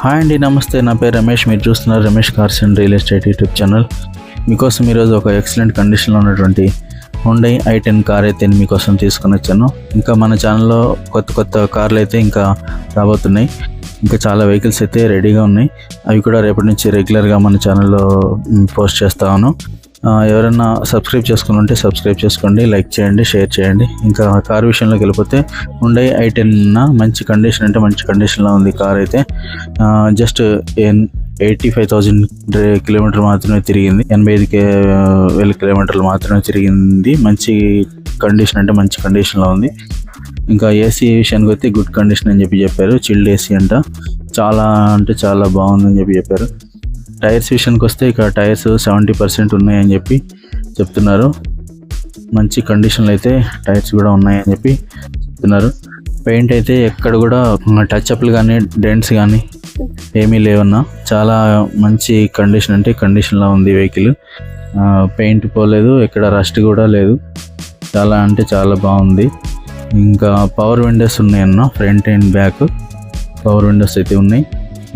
Hi అండి, నమస్తే. నా పేరు రమేష్. మీరు చూస్తున్నారు Ramesh cars and real estate YouTube channel. మీకోసం ఈరోజు ఒక ఎక్సలెంట్ కండిషన్లో ఉన్నటువంటి హుండై i10 కార్ అయితే మీకోసం తీసుకొని వచ్చాను. ఇంకా మన ఛానల్లో కొత్త కార్లు అయితే ఇంకా రాబోతున్నాయి. ఇంకా చాలా వెహికల్స్ అయితే రెడీగా ఉన్నాయి. అవి కూడా రేపటి నుంచి రెగ్యులర్గా మన ఛానల్లో పోస్ట్ చేస్తాను. ఎవరైనా సబ్స్క్రైబ్ చేసుకుని ఉంటే సబ్స్క్రైబ్ చేసుకోండి, లైక్ చేయండి, షేర్ చేయండి. ఇంకా కార్ విషయంలోకి వెళ్ళిపోతే హుండై i10 మంచి కండిషన్ అంటే మంచి కండిషన్లో ఉంది కార్ అయితే. జస్ట్ 85,000 కిలోమీటర్లు మాత్రమే తిరిగింది, 85,000 కిలోమీటర్లు మాత్రమే తిరిగింది. మంచి కండిషన్ అంటే మంచి కండిషన్లో ఉంది. ఇంకా ఏసీ విషయానికి వస్తే గుడ్ కండిషన్ అని చెప్పారు. చిల్డ్ ఏసీ అంట, చాలా అంటే చాలా బాగుందని చెప్పారు. టైర్స్ విషయానికి వస్తే ఇక టైర్స్ 70% ఉన్నాయని చెప్తున్నారు. మంచి కండిషన్లో అయితే టైర్స్ కూడా ఉన్నాయని చెప్తున్నారు. పెయింట్ అయితే ఎక్కడ కూడా టచ్అప్లు కానీ డెంట్స్ కానీ ఏమీ లేవన్నా. చాలా మంచి కండిషన్ అంటే కండిషన్లో ఉంది వెహికల్. పెయింట్ పోలేదు, ఎక్కడ రస్ట్ కూడా లేదు. చాలా అంటే చాలా బాగుంది. ఇంకా పవర్ విండోస్ ఉన్నాయన్న, front and back power Windows అయితే ఉన్నాయి.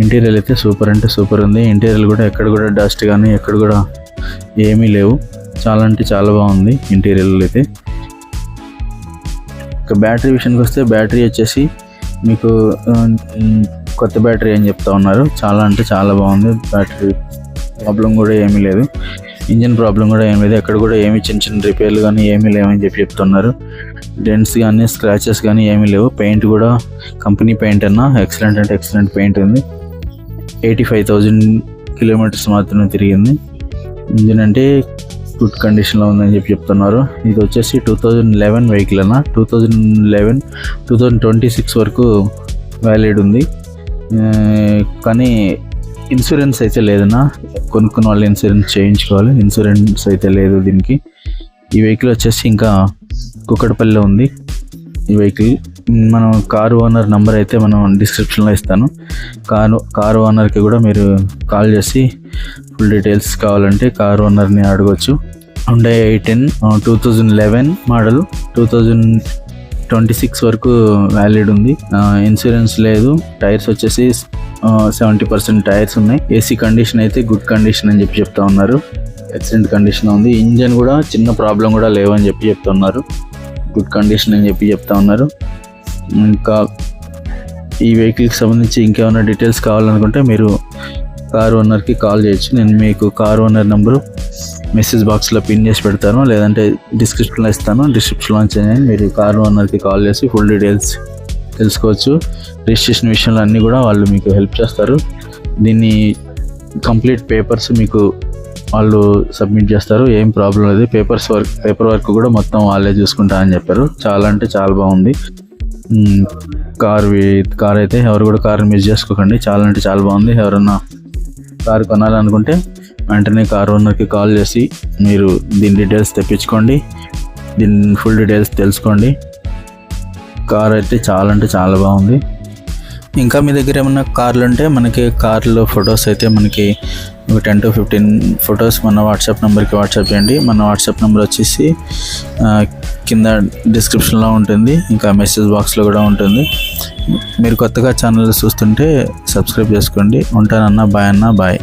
ఇంటీరియర్ అయితే సూపర్ అంటే సూపర్ ఉంది. ఇంటీరియర్ కూడా ఎక్కడ కూడా డస్ట్ కానీ ఎక్కడ కూడా ఏమీ లేవు. చాలా అంటే చాలా బాగుంది ఇంటీరియర్ అయితే. ఇక బ్యాటరీ విషయానికి వస్తే బ్యాటరీ వచ్చేసి మీకు కొత్త బ్యాటరీ అని చెప్తా ఉన్నారు. చాలా అంటే చాలా బాగుంది. బ్యాటరీ ప్రాబ్లం కూడా ఏమీ లేదు, ఇంజిన్ ప్రాబ్లం కూడా ఏమీ లేదు. ఎక్కడ కూడా ఏమీ చిన్న రిపేర్లు కానీ ఏమీ లేవని చెప్తున్నారు. డెంట్స్ కానీ స్క్రాచెస్ కానీ ఏమీ లేవు. పెయింట్ కూడా కంపెనీ పెయింట్ అన్న ఎక్సలెంట్ అంటే ఎక్సలెంట్ పెయింట్ ఉంది. 85,000 కిలోమీటర్స్ మాత్రమే తిరిగింది. ఇంజిన్ అంటే గుడ్ కండిషన్లో ఉందని చెప్తున్నారు. ఇది వచ్చేసి 2011 వెహికల్ అన్న. 2026 వరకు వ్యాలిడ్ ఉంది. కానీ ఇన్సూరెన్స్ అయితే లేదన్నా. కొనుక్కున్న వాళ్ళు ఇన్సూరెన్స్ చేయించుకోవాలి. ఇన్సూరెన్స్ అయితే లేదు దీనికి. ఈ వెహికల్ వచ్చేసి ఇంకా కుక్కడపల్లిలో ఉంది ఈ వెహికల్. మనం కారు ఓనర్ నంబర్ అయితే మనం డిస్క్రిప్షన్లో ఇస్తాను. కారు ఓనర్కి కూడా మీరు కాల్ చేసి ఫుల్ డీటెయిల్స్ కావాలంటే కారు ఓనర్ని అడగవచ్చు. హుండై i10 2011 మోడల్, 2026 వరకు వ్యాలిడ్ ఉంది. ఇన్సూరెన్స్ లేదు. టైర్స్ వచ్చేసి 70% టైర్స్ ఉన్నాయి. ఏసీ కండిషన్ అయితే గుడ్ కండిషన్ అని చెప్తా ఉన్నారు. ఎక్సలెంట్ కండిషన్ ఉంది. ఇంజన్ కూడా చిన్న ప్రాబ్లం కూడా లేవని చెప్తున్నారు. గుడ్ కండిషన్ అని చెప్తా ఉన్నారు. ఇంకా ఈ వెహికల్కి సంబంధించి ఇంకేమైనా డీటెయిల్స్ కావాలనుకుంటే మీరు కారు ఓనర్కి కాల్ చేయొచ్చు. నేను మీకు కారు ఓనర్ నెంబరు మెసేజ్ బాక్స్లో పిన్ చేసి పెడతాను, లేదంటే డిస్క్రిప్షన్లో ఇస్తాను. డిస్క్రిప్షన్లో చేయండి. మీరు కారు ఓనర్కి కాల్ చేసి ఫుల్ డీటెయిల్స్ తెలుసుకోవచ్చు. రిజిస్ట్రేషన్ విషయంలో అన్నీ కూడా వాళ్ళు మీకు హెల్ప్ చేస్తారు. దీన్ని కంప్లీట్ పేపర్స్ మీకు వాళ్ళు సబ్మిట్ చేస్తారు. ఏం ప్రాబ్లం లేదు. పేపర్ వర్క్ కూడా మొత్తం వాళ్ళే చూసుకుంటా అని చెప్పారు. చాలా అంటే చాలా బాగుంది కార్ అయితే. ఎవరు కూడా కార్ మిస్ చేసుకోకండి. చాలా అంటే చాలా బాగుంది. ఎవరన్నా కారు కొనాలనుకుంటే వెంటనే కార్ ఓనర్కి కాల్ చేసి మీరు దీని డీటెయిల్స్ తెప్పించుకోండి. దీని ఫుల్ డీటెయిల్స్ తెలుసుకోండి. కార్ అయితే చాలా అంటే చాలా బాగుంది. ఇంకా మీ దగ్గర ఏమన్నా కార్లు ఉంటే మనకి కార్లో ఫొటోస్ అయితే మనకి 10 to 15 ఫొటోస్ మన వాట్సాప్ నెంబర్కి వాట్సాప్ చేయండి. మన వాట్సాప్ నెంబర్ వచ్చేసి కింద డిస్క్రిప్షన్లో ఉంటుంది, ఇంకా మెసేజ్ బాక్స్లో కూడా ఉంటుంది. మీరు కొత్తగా ఛానల్ చూస్తుంటే సబ్స్క్రైబ్ చేసుకోండి. ఉంటానన్నా, బాయ్ అన్న, బాయ్.